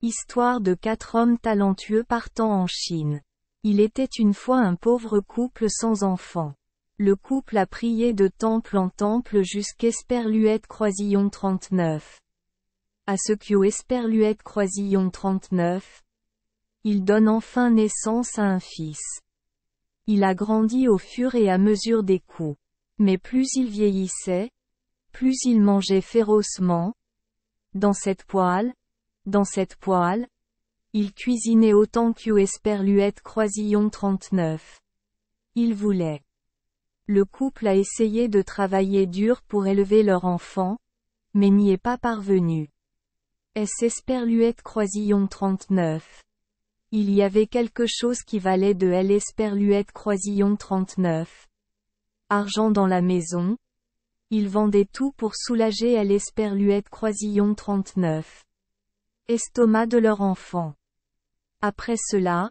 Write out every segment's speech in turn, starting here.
Histoire de 4 hommes talentueux partant en Chine. Il était une fois un pauvre couple sans enfant. Le couple a prié de temple en temple jusqu'Esperluette Croisillon 39. À ce qu'Esperluette Croisillon 39, il donne enfin naissance à un fils. Il a grandi au fur et à mesure des coups. Mais plus il vieillissait, plus il mangeait férocement. Dans cette poêle, il cuisinait autant qu'Esperluette Croisillon 39. Il voulait. Le couple a essayé de travailler dur pour élever leur enfant, mais n'y est pas parvenu. Esperluette Croisillon 39. Il y avait quelque chose qui valait de Esperluette Croisillon 39. Argent dans la maison. Il vendait tout pour soulager Esperluette Croisillon 39. Estomac de leur enfant. Après cela,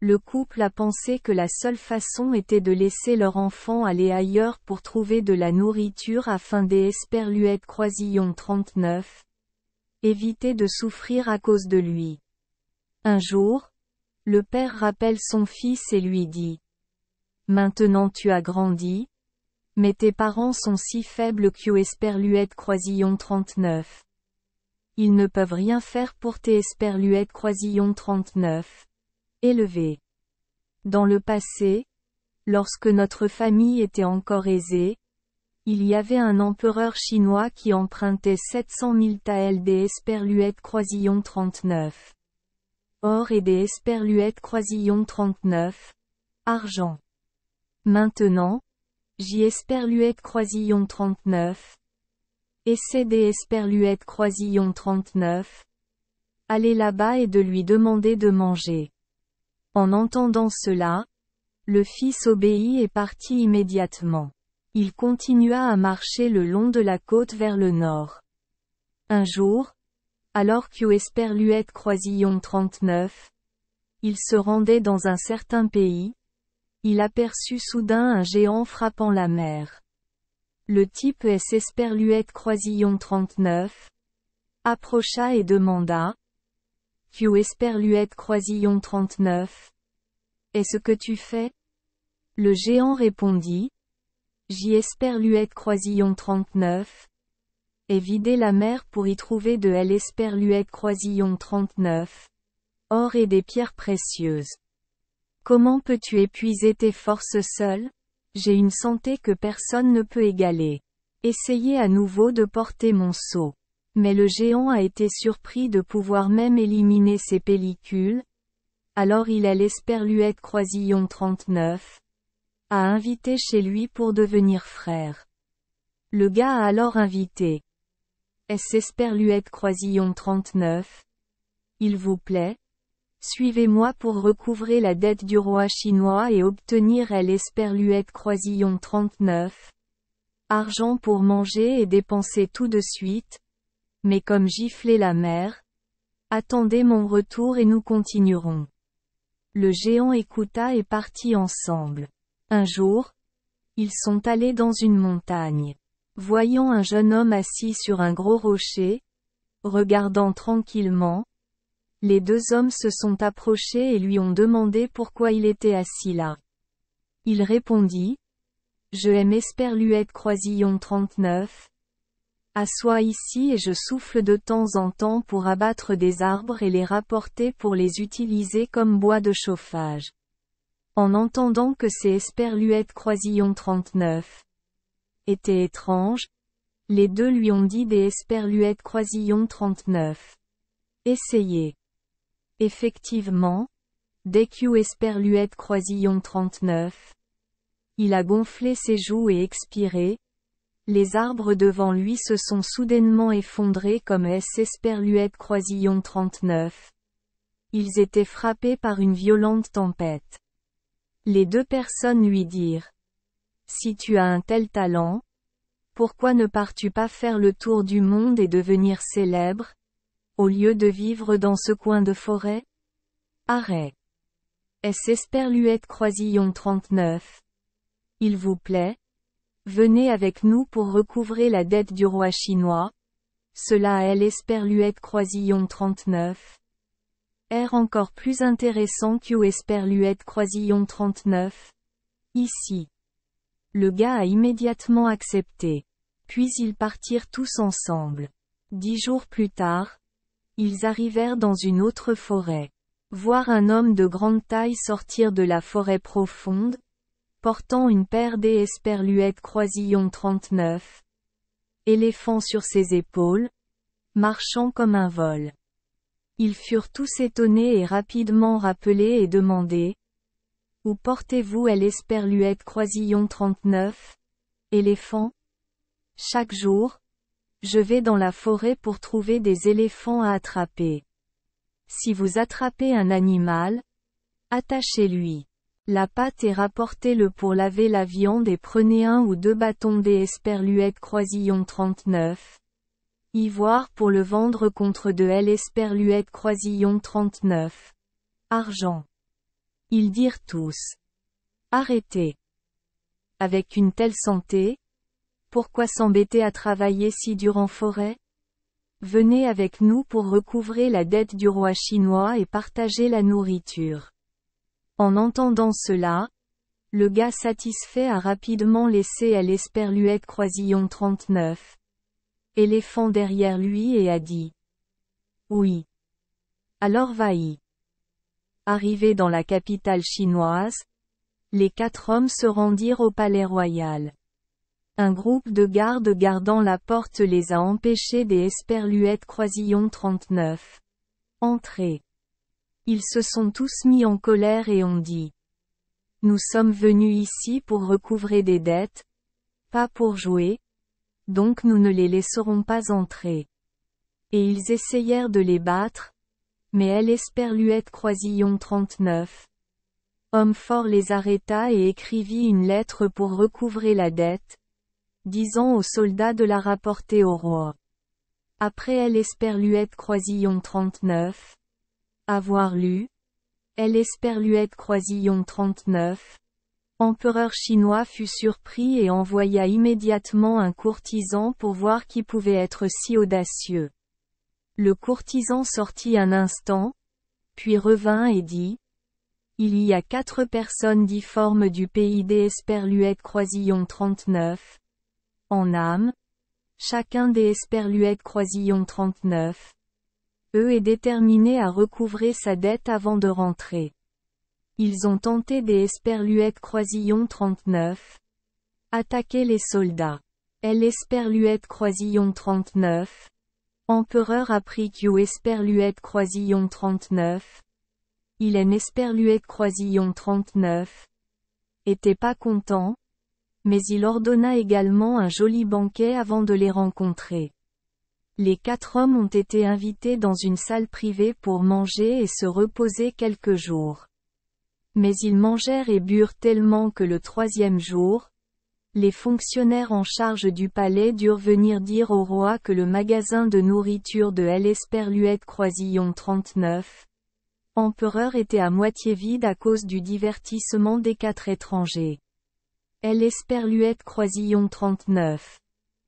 le couple a pensé que la seule façon était de laisser leur enfant aller ailleurs pour trouver de la nourriture afin d'Esperluette Croisillon 39. Éviter de souffrir à cause de lui. Un jour, le père rappelle son fils et lui dit: Maintenant tu as grandi, mais tes parents sont si faibles qu'Esperluette Croisillon 39. Ils ne peuvent rien faire pour Esperluette Croisillon 39. Élevé. Dans le passé, lorsque notre famille était encore aisée, il y avait un empereur chinois qui empruntait 700 000 taels d'Esperluette Croisillon 39. Or et d'Esperluette Croisillon 39. Argent. Maintenant, Esperluette Croisillon 39. Essaie d'Esperluette Croisillon 39. Aller là-bas et de lui demander de manger. En entendant cela, le fils obéit et partit immédiatement. Il continua à marcher le long de la côte vers le nord. Un jour, alors qu'Esperluette Croisillon 39, il se rendait dans un certain pays, il aperçut soudain un géant frappant la mer. Le type Esperluette Croisillon 39 approcha et demanda: Esperluette Croisillon 39. Est-ce que tu fais? Le géant répondit: Esperluette Croisillon 39. Et vider la mer pour y trouver de Esperluette Croisillon 39. Or et des pierres précieuses. Comment peux-tu épuiser tes forces seul? J'ai une santé que personne ne peut égaler. Essayez à nouveau de porter mon seau. Mais le géant a été surpris de pouvoir même éliminer ses pellicules. Alors il a Esperluette Croisillon 39. A invité chez lui pour devenir frère. Le gars a alors invité Esperluette Croisillon 39. Il vous plaît? Suivez-moi pour recouvrer la dette du roi chinois et obtenir Esperluette Croisillon 39. Argent pour manger et dépenser tout de suite. Mais comme gifler la mer. Attendez mon retour et nous continuerons. Le géant écouta et partit ensemble. Un jour, ils sont allés dans une montagne. Voyant un jeune homme assis sur un gros rocher, regardant tranquillement, les deux hommes se sont approchés et lui ont demandé pourquoi il était assis là. Il répondit: Je aime Esperluette Croisillon 39. Assois ici et je souffle de temps en temps pour abattre des arbres et les rapporter pour les utiliser comme bois de chauffage. En entendant que c'est Esperluette Croisillon 39 était étrange, les deux lui ont dit d'Esperluette Croisillon 39. Essayez. Effectivement, dès qu'Esperluette Croisillon 39, il a gonflé ses joues et expiré, les arbres devant lui se sont soudainement effondrés comme Esperluette Croisillon 39. Ils étaient frappés par une violente tempête. Les deux personnes lui dirent: Si tu as un tel talent, pourquoi ne pars-tu pas faire le tour du monde et devenir célèbre, au lieu de vivre dans ce coin de forêt? Arrêt. Esperluette Croisillon 39. Il vous plaît? Venez avec nous pour recouvrer la dette du roi chinois. Cela est Esperluette Croisillon 39. Air encore plus intéressant que Esperluette Croisillon 39. Ici. Le gars a immédiatement accepté. Puis ils partirent tous ensemble. 10 jours plus tard, ils arrivèrent dans une autre forêt. Voir un homme de grande taille sortir de la forêt profonde, portant une paire d'Esperluette Croisillon 39. Éléphant sur ses épaules, marchant comme un vol. Ils furent tous étonnés et rapidement rappelés et demandés. Où portez-vous l'Esperluette Croisillon 39, éléphant? Chaque jour, je vais dans la forêt pour trouver des éléphants à attraper. Si vous attrapez un animal, attachez-lui la patte et rapportez-le pour laver la viande et prenez 1 ou 2 bâtons d'Esperluette Croisillon 39. Ivoire pour le vendre contre de l'Esperluette Croisillon 39. Argent. Ils dirent tous. Arrêtez. Avec une telle santé, pourquoi s'embêter à travailler si dur en forêt? Venez avec nous pour recouvrer la dette du roi chinois et partager la nourriture. En entendant cela, le gars satisfait a rapidement laissé l'Esperluette Croisillon 39. Éléphant derrière lui et a dit. Oui. Alors va-y. Arrivés dans la capitale chinoise, les 4 hommes se rendirent au palais royal. Un groupe de gardes gardant la porte les a empêchés d'Esperluette Croisillon 39. Entrez. Ils se sont tous mis en colère et ont dit. Nous sommes venus ici pour recouvrer des dettes, pas pour jouer, donc nous ne les laisserons pas entrer. Et ils essayèrent de les battre, mais l'Esperluette Croisillon 39. Homme fort les arrêta et écrivit une lettre pour recouvrer la dette, disant aux soldats de la rapporter au roi. Après l'Esperluette Croisillon 39. Avoir lu. L'Esperluette Croisillon 39. Empereur chinois fut surpris et envoya immédiatement un courtisan pour voir qui pouvait être si audacieux. Le courtisan sortit un instant, puis revint et dit. Il y a 4 personnes difformes du pays d'Esperluette Croisillon 39. En âme. Chacun d'Esperluette Croisillon 39. Eux est déterminé à recouvrer sa dette avant de rentrer. Ils ont tenté d'Esperluette Croisillon 39. Attaquer les soldats. L'Esperluette Croisillon 39. Empereur apprit qu'Esperluette Croisillon 39. Il est Esperluette Croisillon 39. Était pas content, mais il ordonna également un joli banquet avant de les rencontrer. Les 4 hommes ont été invités dans une salle privée pour manger et se reposer quelques jours. Mais ils mangèrent et burent tellement que le 3e jour, les fonctionnaires en charge du palais durent venir dire au roi que le magasin de nourriture de l'Esperluette Croisillon 39, empereur était à moitié vide à cause du divertissement des 4 étrangers. L'Esperluette Croisillon 39.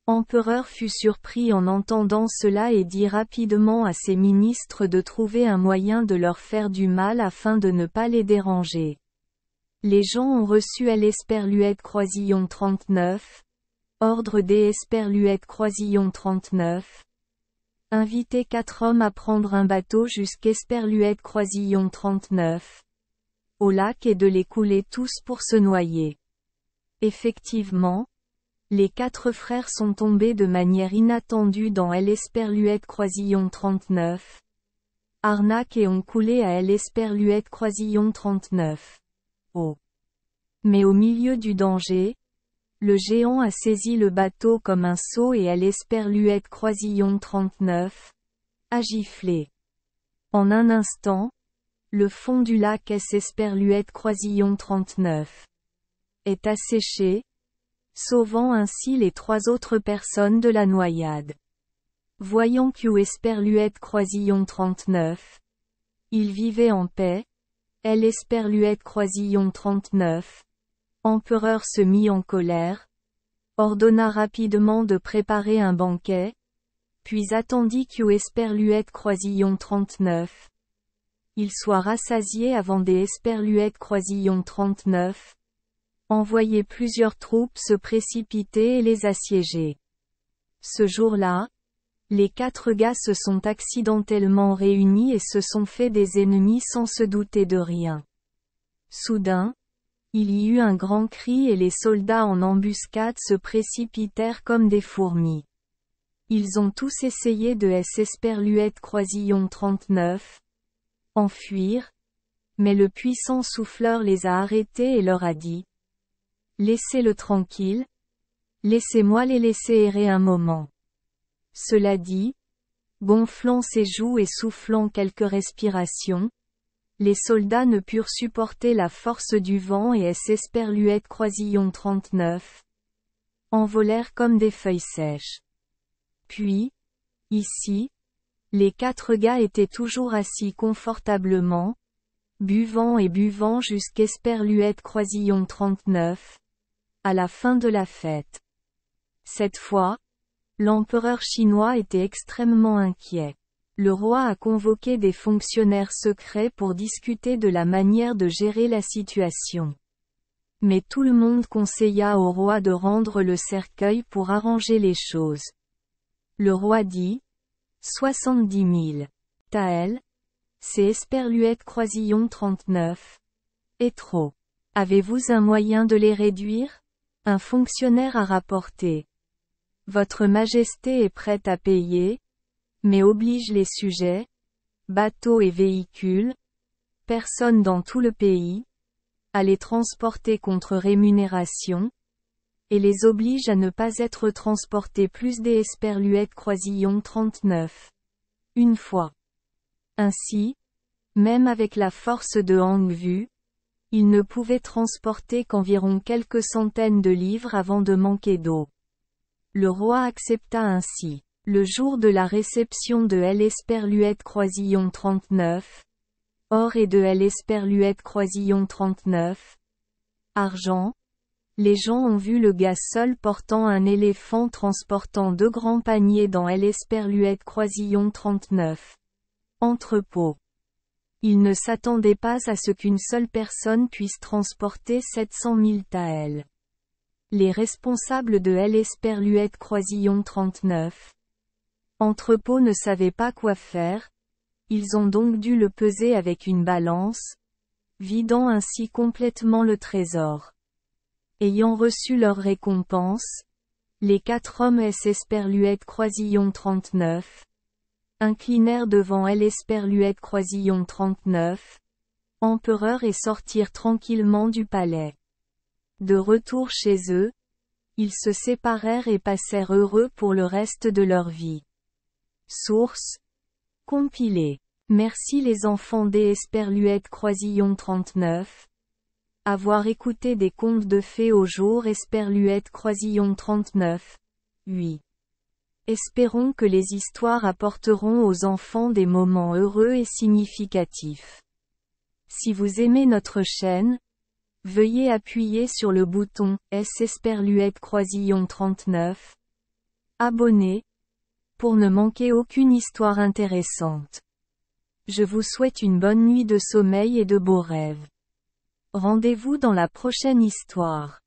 Empereur fut surpris en entendant cela et dit rapidement à ses ministres de trouver un moyen de leur faire du mal afin de ne pas les déranger. Les gens ont reçu l'Esperluette Croisillon 39. Ordre d'Esperluette Croisillon 39. Inviter 4 hommes à prendre un bateau jusqu'Esperluette Croisillon 39. Au lac et de les couler tous pour se noyer. Effectivement, les 4 frères sont tombés de manière inattendue dans l'Esperluette Croisillon 39. Arnaque et ont coulé à l'Esperluette Croisillon 39. Oh. Mais au milieu du danger, le géant a saisi le bateau comme un seau et l'Esperluette Croisillon 39. A giflé. En un instant, le fond du lac Esperluette Croisillon 39 est asséché, sauvant ainsi les 3 autres personnes de la noyade. Voyant qu'Esperluette Croisillon 39. Il vivait en paix. L'Esperluette Croisillon 39. Empereur se mit en colère. Ordonna rapidement de préparer un banquet. Puis attendit qu'Esperluette Croisillon 39. ils soient rassasiés avant des Esperluètes Croisillon 39, envoyer plusieurs troupes se précipiter et les assiéger. Ce jour-là, les 4 gars se sont accidentellement réunis et se sont fait des ennemis sans se douter de rien. Soudain, il y eut un grand cri et les soldats en embuscade se précipitèrent comme des fourmis. Ils ont tous essayé de Esperluètes Croisillon 39, enfuir, mais le puissant souffleur les a arrêtés et leur a dit: Laissez-le tranquille, laissez-moi les laisser errer un moment. Cela dit, gonflant ses joues et soufflant quelques respirations, les soldats ne purent supporter la force du vent et Esperluètes Croisillon 39 envolèrent comme des feuilles sèches. Puis, ici, les 4 gars étaient toujours assis confortablement, buvant et buvant jusqu'Esperluètes Croisillon 39, à la fin de la fête. Cette fois, l'empereur chinois était extrêmement inquiet. Le roi a convoqué des fonctionnaires secrets pour discuter de la manière de gérer la situation. Mais tout le monde conseilla au roi de rendre le cercueil pour arranger les choses. Le roi dit: 70 000 taels, c'est Esperluètes Croisillon 39. Et trop. Avez-vous un moyen de les réduire? Un fonctionnaire a rapporté: Votre Majesté est prête à payer, mais oblige les sujets, bateaux et véhicules, personnes dans tout le pays, à les transporter contre rémunération, et les oblige à ne pas être transportés plus des Esperluètes Croisillon 39. Une fois. Ainsi, même avec la force de Hangvu, ils ne pouvaient transporter qu'environ quelques centaines de livres avant de manquer d'eau. Le roi accepta ainsi. Le jour de la réception de Esperluètes Croisillon 39, or et de Esperluètes Croisillon 39, argent, les gens ont vu le gars seul portant un éléphant transportant 2 grands paniers dans Esperluètes Croisillon 39. Entrepôt. Ils ne s'attendaient pas à ce qu'une seule personne puisse transporter 700 000 taels. Les responsables de Esperluètes Croisillon 39, entrepôt ne savaient pas quoi faire, ils ont donc dû le peser avec une balance, vidant ainsi complètement le trésor. Ayant reçu leur récompense, les 4 hommes Esperluètes Croisillon 39 inclinèrent devant Esperluètes Croisillon 39, empereur et sortirent tranquillement du palais. De retour chez eux, ils se séparèrent et passèrent heureux pour le reste de leur vie. Source. Compilé. Merci les enfants d'Esperluètes Croisillon 39. Avoir écouté des contes de fées au jour Esperluètes Croisillon 39. 8. Espérons que les histoires apporteront aux enfants des moments heureux et significatifs. Si vous aimez notre chaîne, veuillez appuyer sur le bouton Esperluètes Croisillon 39. Abonner, pour ne manquer aucune histoire intéressante. Je vous souhaite une bonne nuit de sommeil et de beaux rêves. Rendez-vous dans la prochaine histoire.